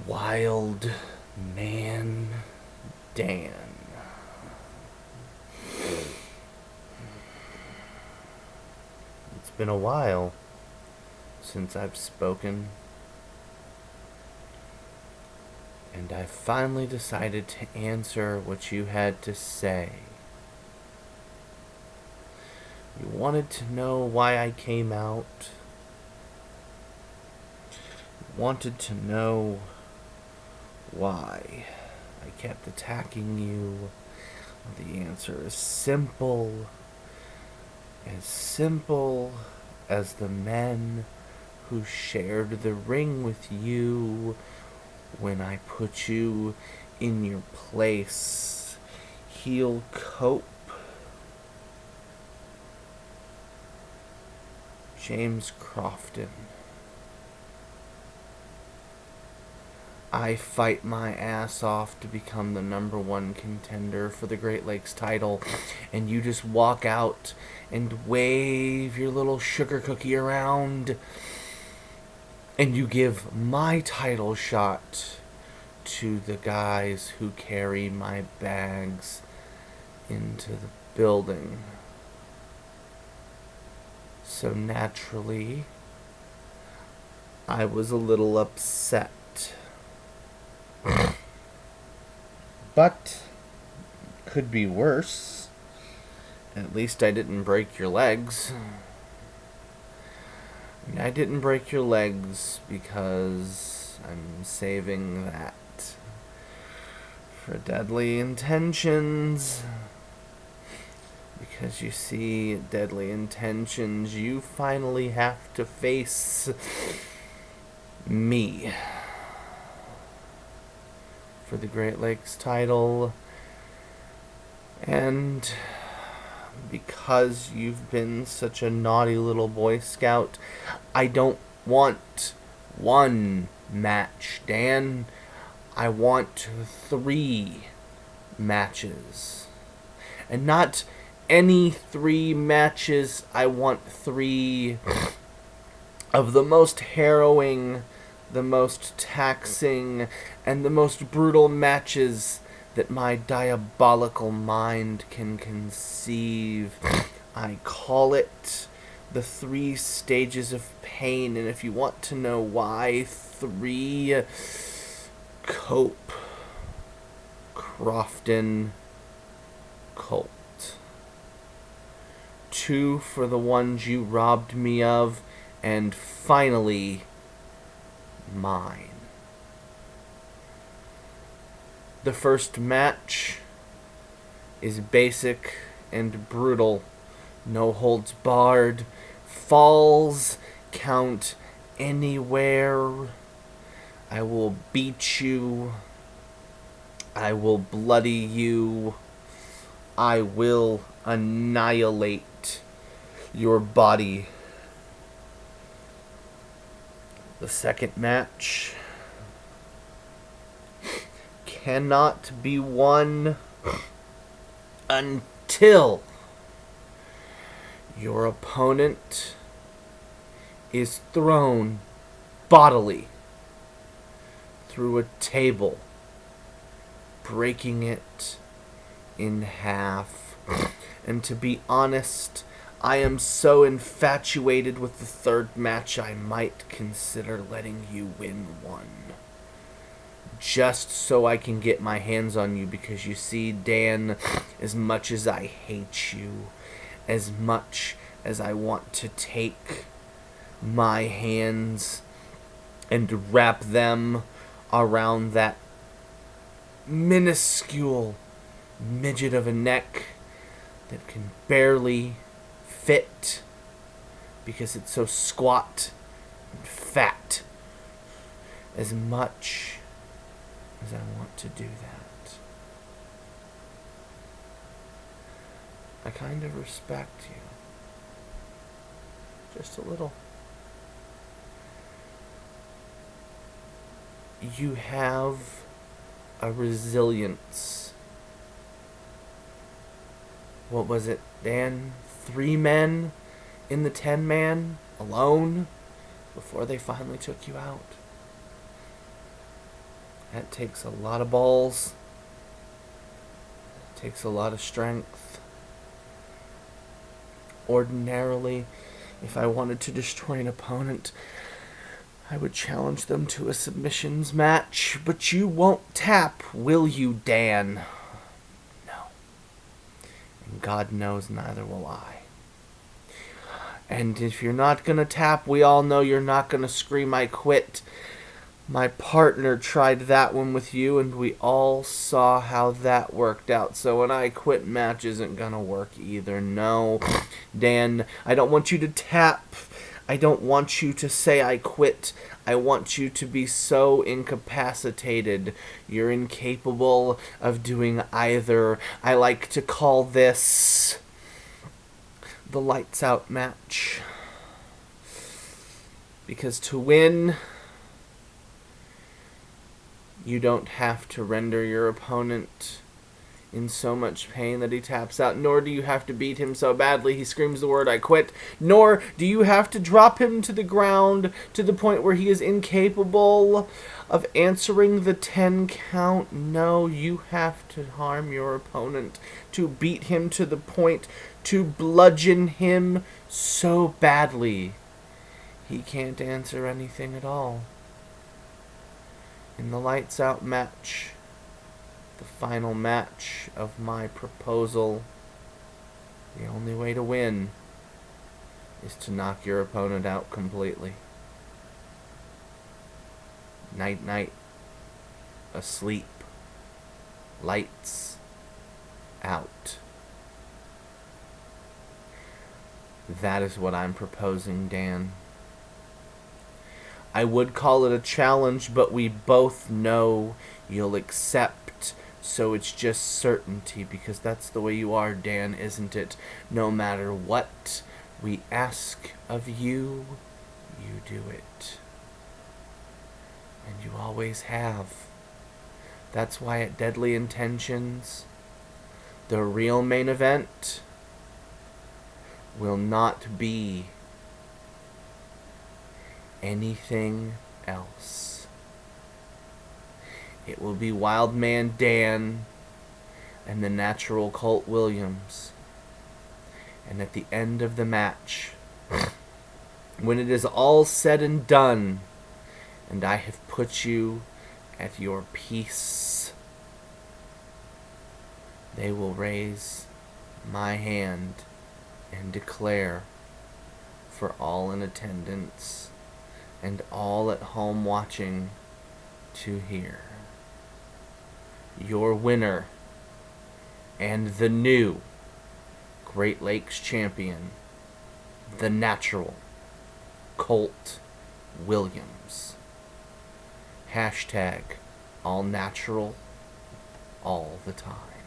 Wild Man Dan. It's been a while since I've spoken, and I finally decided to answer what you had to say. You wanted to know why I came out. You wanted to know why I kept attacking you. The answer is simple as the men who shared the ring with you when I put you in your place. He'll cope. James Crofton. I fight my ass off to become the #1 contender for the Great Lakes title, and you just walk out and wave your little sugar cookie around, and you give my title shot to the guys who carry my bags into the building. So naturally, I was a little upset. But could be worse. At least I didn't break your legs. I didn't break your legs because I'm saving that for deadly intentions. Because you see, deadly intentions, you finally have to face me for the Great Lakes title. And because you've been such a naughty little Boy Scout, I don't want one match, Dan. I want 3 matches. And not any 3 matches. I want 3 of the most harrowing, the most taxing, and the most brutal matches that my diabolical mind can conceive. I call it the 3 stages of pain, and if you want to know why, 3: Cope, Crofton, Colt. 2 for the ones you robbed me of, and finally, mine. The first match is basic and brutal. No holds barred. Falls count anywhere. I will beat you. I will bloody you. I will annihilate your body. The second match cannot be won until your opponent is thrown bodily through a table, breaking it in half. And to be honest, I am so infatuated with the third match, I might consider letting you win one. Just so I can get my hands on you, because you see, Dan, as much as I hate you, as much as I want to take my hands and wrap them around that minuscule midget of a neck that can barely fit because it's so squat and fat, as much as I want to do that, I kind of respect you. Just a little. You have a resilience. What was it, Dan? 3 men in the 10-man alone before they finally took you out. That takes a lot of balls. It takes a lot of strength. Ordinarily, if I wanted to destroy an opponent, I would challenge them to a submissions match. But you won't tap, will you, Dan? No. And God knows neither will I. And if you're not gonna tap, we all know you're not gonna scream, I quit. My partner tried that one with you, and we all saw how that worked out. So an I quit match isn't gonna work either. No, Dan, I don't want you to tap. I don't want you to say I quit. I want you to be so incapacitated. You're incapable of doing either. I like to call this the lights out match. Because to win, you don't have to render your opponent in so much pain that he taps out, nor do you have to beat him so badly he screams the word I quit, nor do you have to drop him to the ground to the point where he is incapable of answering the 10 count. No, you have to harm your opponent, to beat him to the point, to bludgeon him so badly he can't answer anything at all. In the lights out match, the final match of my proposal, the only way to win is to knock your opponent out completely. Night night, asleep, lights out. That is what I'm proposing, Dan. I would call it a challenge, but we both know you'll accept, so it's just certainty, because that's the way you are, Dan, isn't it? No matter what we ask of you, you do it. And you always have. That's why at Deadly Intentions, the real main event will not be anything else. It will be Wildman Dan and the natural Coalt Williams. And at the end of the match, when it is all said and done, and I have put you at your peace, they will raise my hand and declare for all in attendance and all at home watching to hear. Your winner and the new Great Lakes champion, the natural Coalt Williams. # all natural all the time.